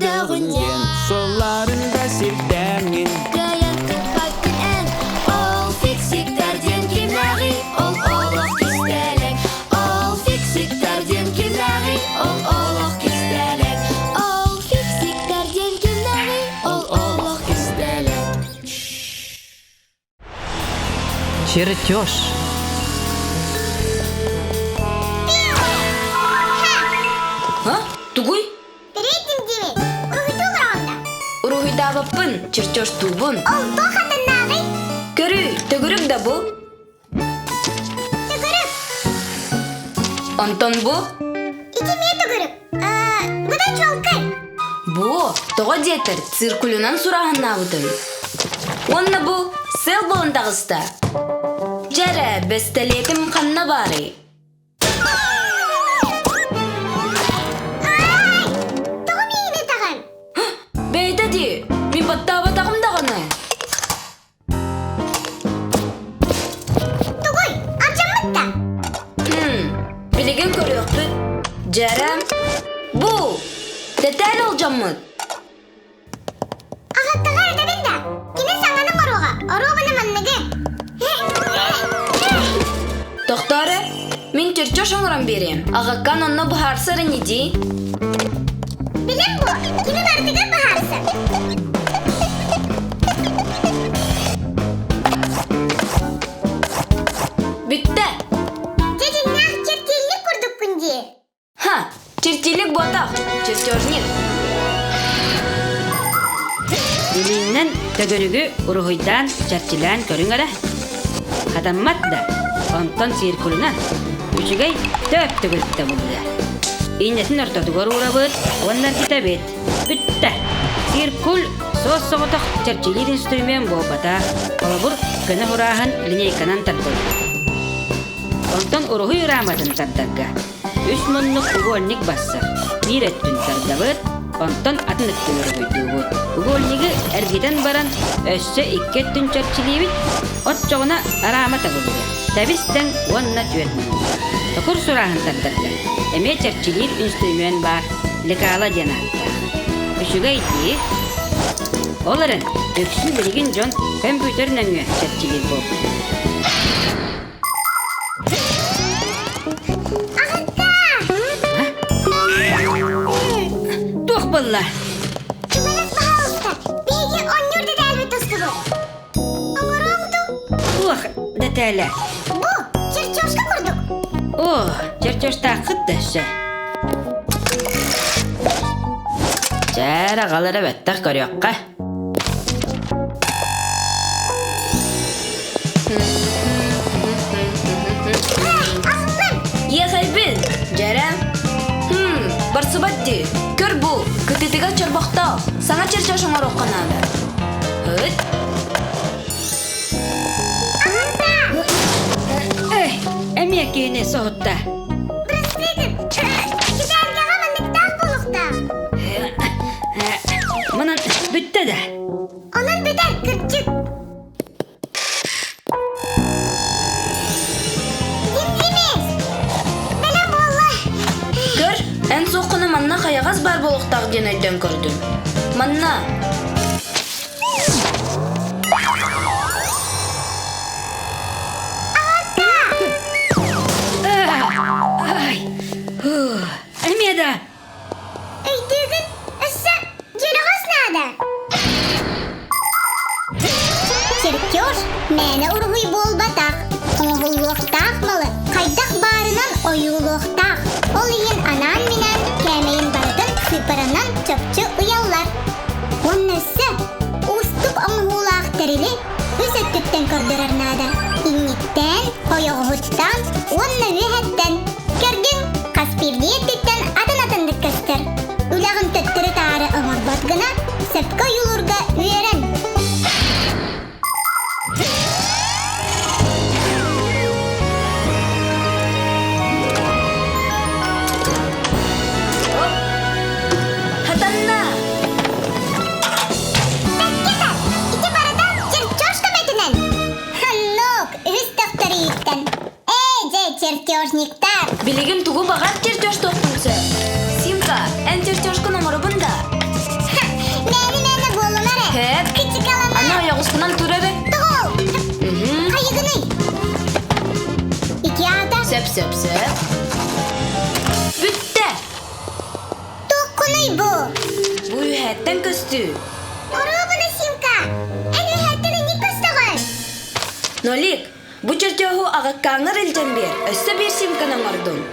дөгінген соларында сирдәңін Гаятты паттын ол фиксиктэрден кимнағи ол олық кистелек ол фиксиктэрден кимнағи ол олық кистелек ол фиксиктэрден кимнағи ол олық кистелек Чертёж. Тугуй? Перейдем деме. Урухиду баранда. Урухида баппын, чертёж тубун. Ол то хатыннағы. Көрі, төгірік да бу. Түгіріп. Онтон бу? Икеме түгіріп. Бұдан жолқы. Бу, тоға детер, циркулюнан сурағынна бұдын. Онна бу, сел болындағыста. Жәрі, бестелетім қанна бары. Мен баттаба тағымдағыны. Тугуй, аржамытта. Білеген көрі өкпіт. Жәрім. Бұ, дәтәл ол жаммыд. Ағаттыға әрдебенді. Кені саңғаның оруға. Оруғыны манныға. Тоқтары, мен чертёж оңыран берем. Ағаққан онны бұхарсары неде? Білем бұ, кені бардыға бұхарсы. Бітті. Дедіңнақ чертелік күрдік күнде. Ха, чертелік ботақ, чертёжник. Билиннен төгөрүгү урухуйдан чартилан көрүңөрө. Хатаммат да онтон циркулунан үчүгэй төп төгөрүктө булду. Иннесин ортотугор урабыт, ондан китабет. Бүтті. Циркул соос соғытық чертилит инструмент болбата. Олабур көне хураахан линейканан тартыл. Онтон урухуй ураматын тардагга. 3 муннук угольник бассар. Бир өттүн тардабыт. Онтон атын өттүнөр көйдүүбүт. Угольниги эргитен баран өссө 2 өттүн чертилибит. От жоғына арамата булду. Табистен онна түетмін. Токур сураахан тардагга. Эме чертилит инструмент бар. Лекала дена. Үшүгэй ди. Оларын өксүн билигин жон компьютернен чертилит болду. Болла. Чүмелек бағалықта. Бейге 10 юрды дәлбі тұсты бұл. Оңырыңды. Ух, дәтәлі. Бұ, чертёжға күрдік. О, чертёжта қытты үші. Жәрі қалары бәттіқ көріоққа. Ағылым. Еғайбін, жәрім. Барсы бәтті. Көр бұл, күтетіға чарбақта. Саңа чертёж оңар оққанады. Хүт. Эй, әме кейіне соғытта. Бірістейдім. Кедергеға міндіктақ болуқта. Мұнан бүтті да. Onun biter kırçık. Dinlemeyiz. Bela bolla. Көр, ән соққыны манна қаяғаз бар болуқтағы ден өйден көрдім. Манна. Ай, әме да. Öydüğün ıssa cırğız nada. Çертёж мәне ургуй болбатақ. Оңғылуқтақ малы. Қайдақ барынан ойулуқтақ. Ол ең анан менен кәмейін бардын сыпырынан чөпчі ұяллар. Оннысы устық оңғулақ тәрілі өз өттіттен көрдірір нада. Инниттен, ойоғуттан, онны вехеттен. Көргін қаспирдиеттіттен атын-атынды көстір. Үлағын төттірі тары ыңыр батгына сөпкі юлурға үйерін. Хатанна. Тәккетер, ити барадан чертёж көметінен. Ханнок, үз тоқтыры еттен. Же чертёжниктар. Билигим тугу бағат чертёж тоқтымсы. Симка, ән чертёжқы номыры бұнда. Эттен көстү. Ору bunu Симка. Эне хәттене ни көстөгөн? Нолик, бу чертёху агаккаңыр илжен бер. Өссө бер симканан ордун.